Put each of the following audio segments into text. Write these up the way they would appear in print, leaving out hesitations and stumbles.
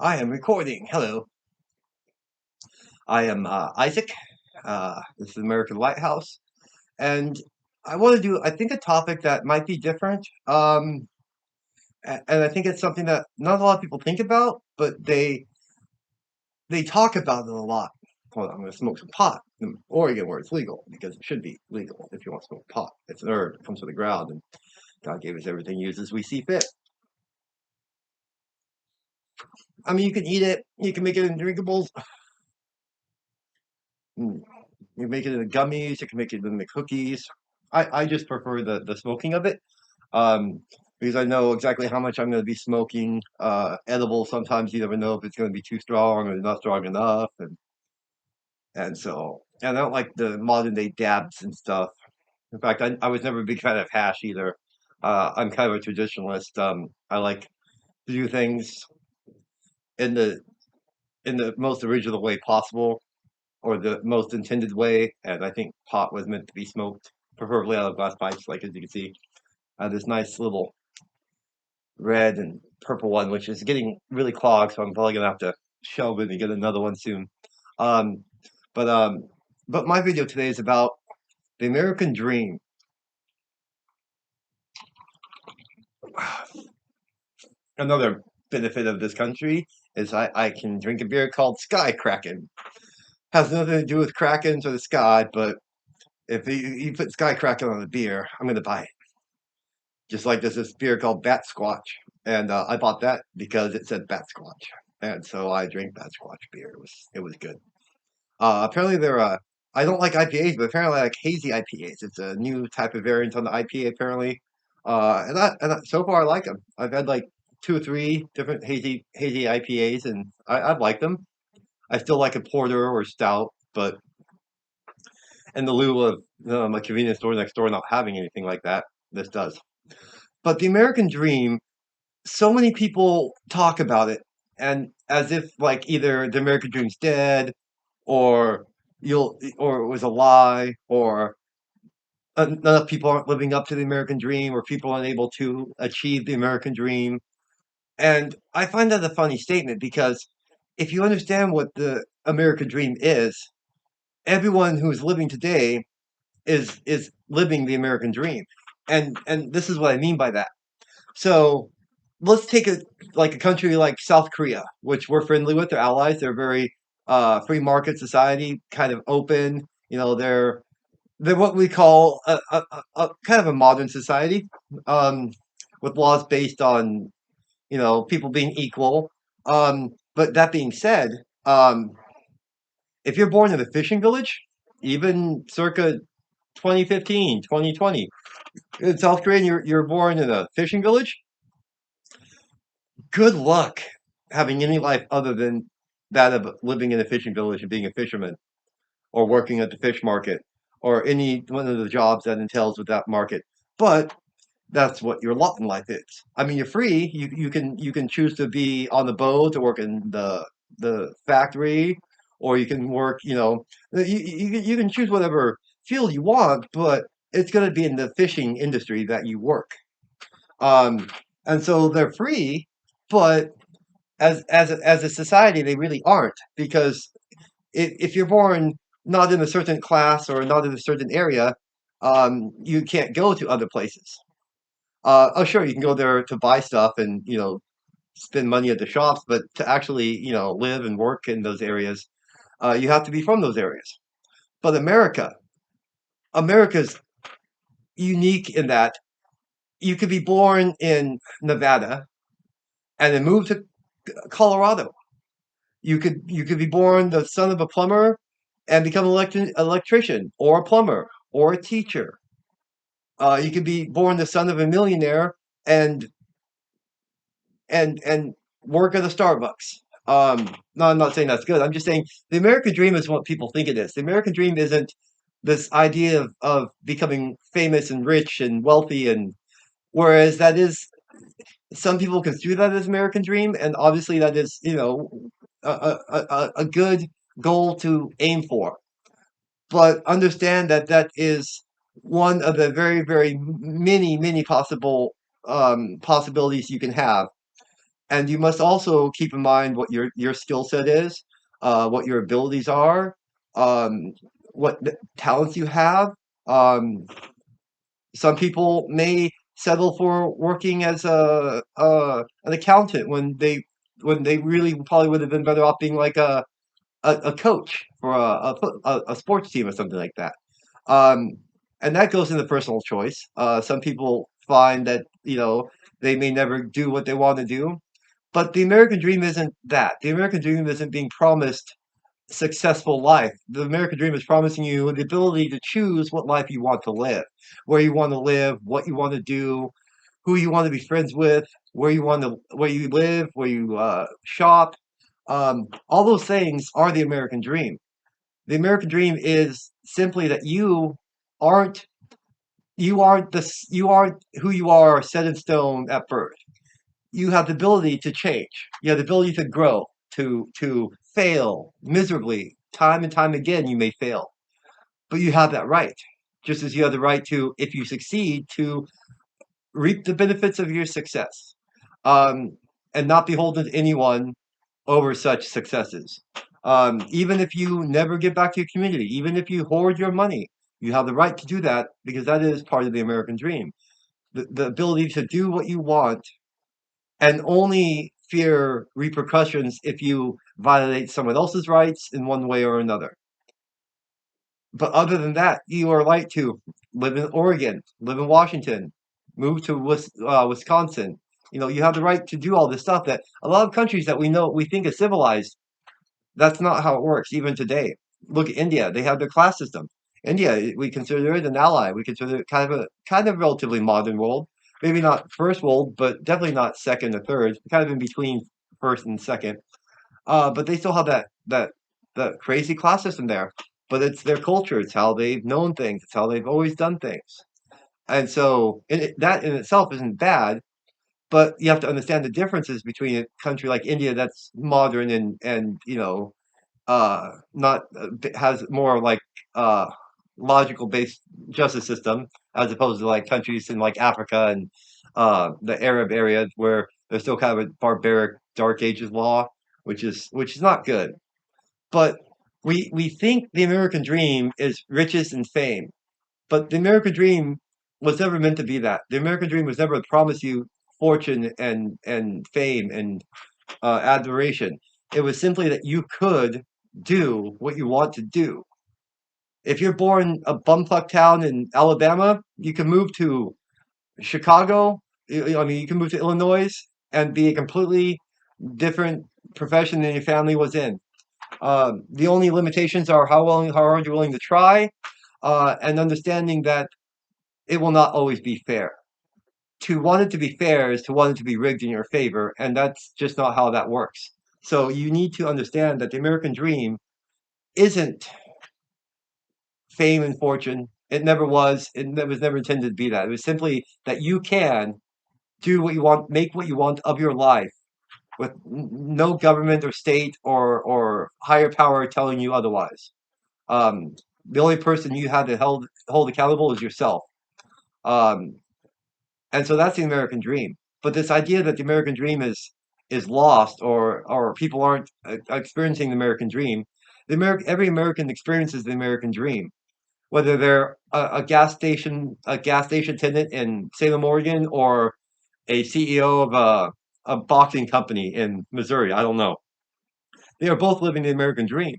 I am recording. Hello. I am Isaac. This is American Lighthouse. And I want to do, I think, a topic that might be different. And I think it's something that not a lot of people think about, but they talk about it a lot. Hold on, I'm going to smoke some pot in Oregon where it's legal because it should be legal if you want to smoke pot. It's an herb, it comes from the ground, and God gave us everything used as we see fit. I mean, you can eat it, you can make it in drinkables, mm, you can make it in the gummies, you can make it in the cookies. I just prefer the smoking of it, um, because I know exactly how much I'm going to be smoking. Edible, sometimes you never know if it's going to be too strong or not strong enough, and I don't like the modern day dabs and stuff. In fact, I was never a big fan of hash either. I'm kind of a traditionalist. I like to do things in the most original way possible, or the most intended way, and I think pot was meant to be smoked, preferably out of glass pipes, like as you can see. This nice little red and purple one, which is getting really clogged, so I'm probably gonna have to shelve it and get another one soon. Um, but um, but my video today is about the American dream. Another benefit of this country is I can drink a beer called Sky Kraken. Has nothing to do with Krakens or the sky, but if you put Sky Kraken on a beer, I'm gonna buy it. Just like there's this beer called Bat Squatch, and I bought that because it said Bat Squatch, and so I drink Bat Squatch beer. It was good. Apparently they're I don't like IPAs, but apparently I like hazy IPAs. It's a new type of variant on the IPA apparently. So far I like them. I've had like two or three different hazy IPAs, and I've liked them. I still like a porter or stout, but in the lieu of a convenience store next door not having anything like that, this does. But the American dream, so many people talk about it, and as if like either the American dream's dead, or or it was a lie, or enough people aren't living up to the American dream, or people aren't able to achieve the American dream. And I find that a funny statement because if you understand what the American dream is, everyone who's living today is living the American dream. And this is what I mean by that. So let's take a country like South Korea, which we're friendly with. They're allies. They're very free market society, kind of open. They're what we call a kind of a modern society, um, with laws based on people being equal. But that being said, um, if you're born in a fishing village, even circa 2015, 2020, in South Korea, and you're born in a fishing village, good luck having any life other than that of living in a fishing village and being a fisherman, or working at the fish market, or any one of the jobs that entails with that market. But that's what your lot in life is. I mean, you're free. You can choose to be on the boat or work in the factory, or you can work. You can choose whatever field you want, but it's going to be in the fishing industry that you work. Um, and so they're free, but as a society, they really aren't, because if you're born not in a certain class or not in a certain area, you can't go to other places. Oh, sure, you can go there to buy stuff and spend money at the shops, but to actually live and work in those areas, you have to be from those areas. But America's unique in that you could be born in Nevada and then move to Colorado. You could be born the son of a plumber and become an electrician or a plumber or a teacher. You could be born the son of a millionaire and and work at a Starbucks. No, I'm not saying that's good. I'm just saying the American dream is what people think it is. The American dream isn't this idea of becoming famous and rich and wealthy, and whereas that is, some people consider that as American dream, and obviously that is a good goal to aim for. But understand that that is one of the very, very many, many possibilities you can have. And you must also keep in mind what your skill set is, what your abilities are, um, what talents you have. Um, some people may settle for working as an accountant when they really probably would have been better off being like a coach for a sports team or something like that. Um, and that goes into personal choice. Some people find that they may never do what they want to do, but the American dream isn't that. The American dream isn't being promised successful life. The American dream is promising you the ability to choose what life you want to live, where you want to live, what you want to do, who you want to be friends with, where you live, where you shop. All those things are the American dream. The American dream is simply that aren't you aren't who you are set in stone at birth. You have the ability to change. You have the ability to grow, to fail miserably. Time and time again, you may fail, but you have that right. Just as you have the right to, if you succeed, to reap the benefits of your success, um, and not beholden to anyone over such successes. Even if you never give back to your community, even if you hoard your money, you have the right to do that because that is part of the American dream. The ability to do what you want and only fear repercussions if you violate someone else's rights in one way or another. But other than that, you are right to live in Oregon, live in Washington, move to Wisconsin. You have the right to do all this stuff that a lot of countries that we think is civilized. That's not how it works even today. Look at India; they have their class system. India, we consider it an ally. We consider it kind of relatively modern world. Maybe not first world, but definitely not second or third. Kind of in between first and second. But they still have that crazy class system there. But it's their culture. It's how they've known things. It's how they've always done things. And so that in itself isn't bad. But you have to understand the differences between a country like India that's modern and not has more like uh, logical based justice system as opposed to like countries in like Africa and the Arab areas where there's still kind of a barbaric Dark Ages law, which is not good. But we think the American dream is riches and fame, but the American dream was never meant to be that. The American dream was never to promise you fortune and fame and admiration. It was simply that you could do what you want to do. If you're born a bumfuck town in Alabama, you can move to Chicago. I mean, you can move to Illinois and be a completely different profession than your family was in. The only limitations are how hard you're willing to try, and understanding that it will not always be fair. To want it to be fair is to want it to be rigged in your favor, and that's just not how that works. So you need to understand that the American dream isn't fame and fortune. It never was. It was never intended to be that. It was simply that you can do what you want, make what you want of your life with no government or state or higher power telling you otherwise. Um, the only person you have to hold accountable is yourself. Um, and so that's the American dream. But this idea that the American dream is lost or people aren't experiencing the American dream, every American experiences the American dream, whether they're a gas station attendant in Salem, Oregon, or a CEO of a boxing company in Missouri. I don't know. They are both living the American dream.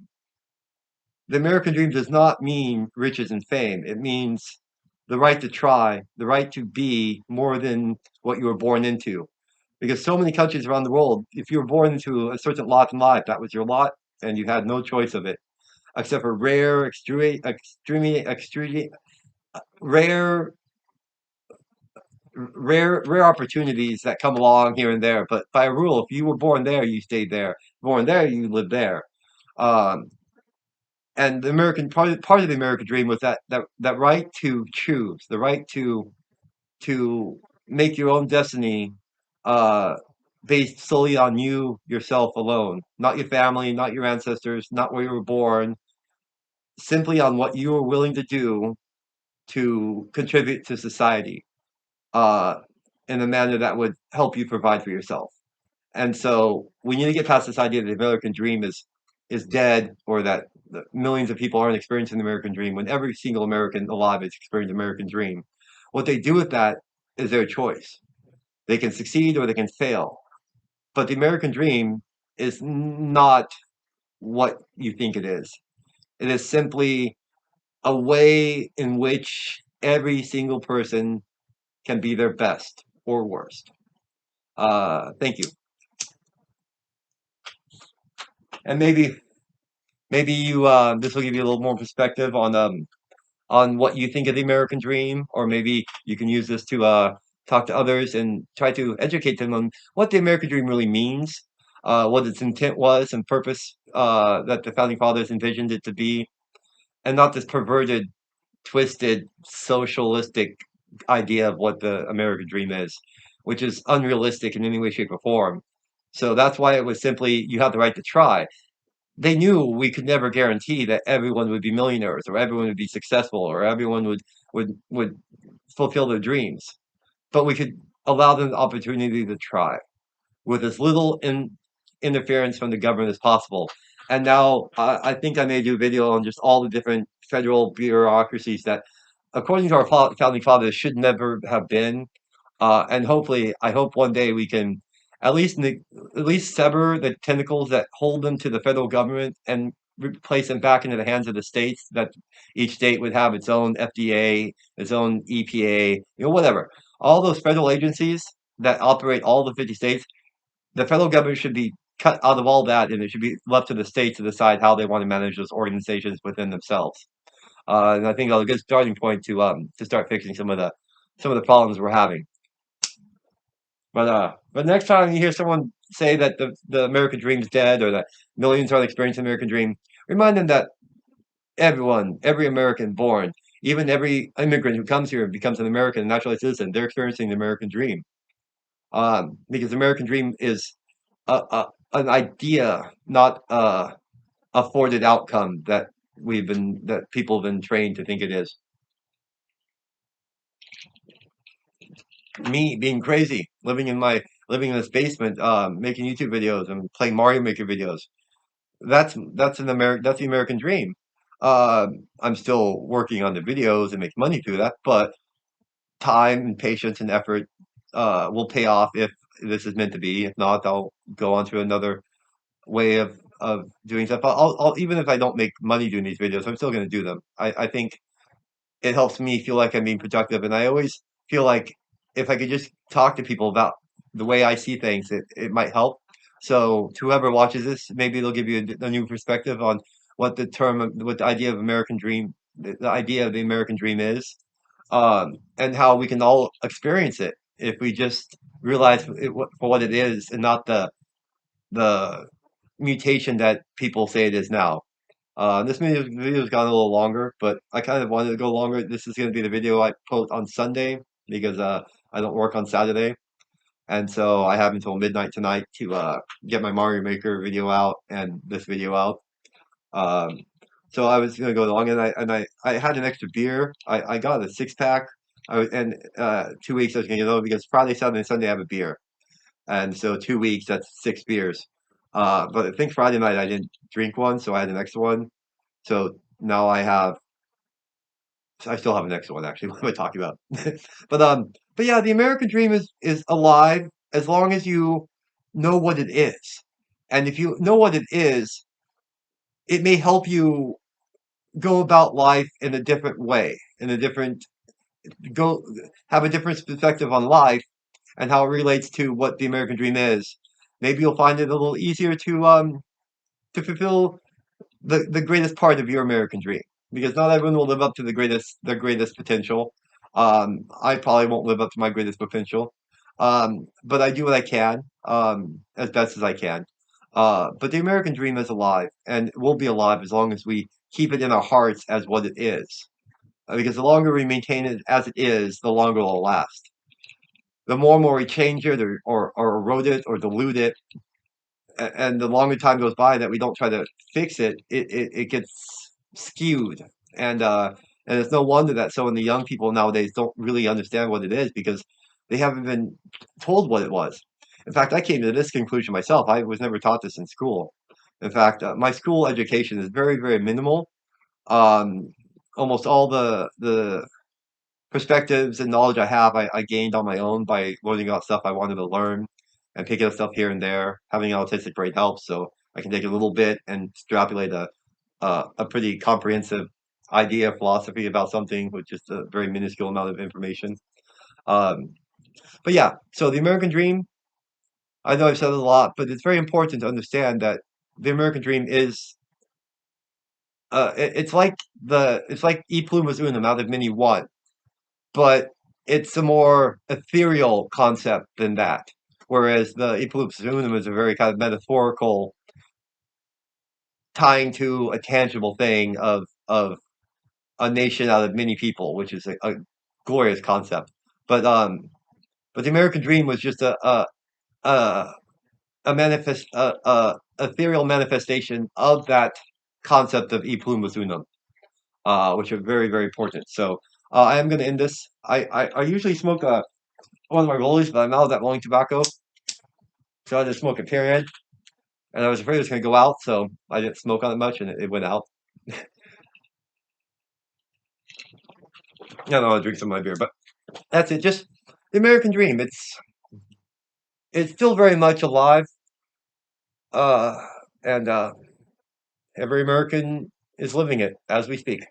The American dream does not mean riches and fame. It means the right to try, the right to be more than what you were born into. Because so many countries around the world, if you were born into a certain lot in life, that was your lot, and you had no choice of it, except for rare, rare opportunities that come along here and there. But by rule, if you were born there, you stayed there. Born there, you lived there. Um, and the American part of the American dream was that right to choose, the right to make your own destiny, uh, based solely on you yourself alone, not your family, not your ancestors, not where you were born, simply on what you are willing to do to contribute to society, uh, in a manner that would help you provide for yourself. And so we need to get past this idea that the American dream is dead, or that millions of people aren't experiencing the American dream, when every single American alive is experiencing the American dream. What they do with that is their choice. They can succeed or they can fail. But the American dream is not what you think it is. It is simply a way in which every single person can be their best or worst. Thank you. And maybe you this will give you a little more perspective on what you think of the American dream, or maybe you can use this to talk to others and try to educate them on what the American dream really means, what its intent was and purpose, that the founding fathers envisioned it to be, and not this perverted, twisted, socialistic idea of what the American dream is, which is unrealistic in any way, shape, or form. So that's why it was simply you have the right to try. They knew we could never guarantee that everyone would be millionaires, or everyone would be successful, or everyone would fulfill their dreams. But we could allow them the opportunity to try with as little interference from the government as possible. And now I think I may do a video on just all the different federal bureaucracies that, according to our founding fathers, should never have been. And hopefully, I hope one day we can at least at least sever the tentacles that hold them to the federal government and replace them back into the hands of the states. That each state would have its own FDA, its own EPA, whatever. All those federal agencies that operate all the 50 states, the federal government should be cut out of all that, and it should be left to the states to decide how they want to manage those organizations within themselves. And I think that's a good starting point to start fixing some of the problems we're having. But next time you hear someone say that the American dream's dead, or that millions aren't experiencing the American dream, remind them that everyone, every American born, even every immigrant who comes here and becomes an American, a naturalized citizen, they're experiencing the American dream. Because the American dream is an idea, not a afforded outcome that people have been trained to think it is. Me being crazy, living in this basement, making YouTube videos and playing Mario Maker videos. That's the American dream. I'm still working on the videos and make money through that, but time and patience and effort will pay off if this is meant to be. If not, I'll go on to another way of doing stuff. I'll even if I don't make money doing these videos, I'm still going to do them. I think it helps me feel like I'm being productive, and I always feel like if I could just talk to people about the way I see things, it might help. So to whoever watches this, maybe it'll give you a new perspective on what the idea of American dream, the idea of the American dream is, and how we can all experience it if we just realize for what it is, and not the mutation that people say it is now. This video's gone a little longer, but I kind of wanted to go longer. This is going to be the video I post on Sunday, because I don't work on Saturday, and so I have until midnight tonight to get my Mario Maker video out and this video out. Um, so I was going to go long, and I had an extra beer. I got a six pack. And 2 weeks I was going to get over, because Friday, Saturday, and Sunday I have a beer, and so 2 weeks, that's 6 beers. But I think Friday night I didn't drink one, so I had an extra one. So now I still have an extra one, actually. What am I talking about? But yeah, the American dream is alive as long as you know what it is. And if you know what it is, it may help you go about life in a different way, in a different go have a different perspective on life and how it relates to what the American dream is. Maybe you'll find it a little easier to fulfill the greatest part of your American dream, because not everyone will live up to their greatest potential. I probably won't live up to my greatest potential, but I do what I can, as best as I can. But the American dream is alive, and will be alive as long as we keep it in our hearts as what it is. Because the longer we maintain it as it is, the longer it will last. The more and more we change it, or erode it, or dilute it, and the longer time goes by that we don't try to fix it, it gets skewed. And it's no wonder that so many young people nowadays don't really understand what it is, because they haven't been told what it was. In fact, I came to this conclusion myself. I was never taught this in school. In fact, my school education is very, very minimal. Um, Almost all the perspectives and knowledge I have, I gained on my own by learning about stuff I wanted to learn and picking up stuff here and there. Having an autistic brain helps, so I can take a little bit and extrapolate a pretty comprehensive idea, philosophy about something with just a very minuscule amount of information. Um, but yeah, so the American dream, I know I've said it a lot, but it's very important to understand that the American dream is it's like E plumas unum out of many one, but it's a more ethereal concept than that. Whereas the E plumas unum is a very kind of metaphorical tying to a tangible thing of a nation out of many people, which is a glorious concept. But um, but the American dream was just a a ethereal manifestation of that concept of e plumas unum, which are very very important. So I am going to end this. I usually smoke one of my rollies, but I'm out of that rolling tobacco, so I just smoke a period. And I was afraid it was going to go out, so I didn't smoke on it much, and it went out. I don't know, I'll drink some of my beer, but that's it. Just the American dream. It's still very much alive, uh, and every American is living it as we speak.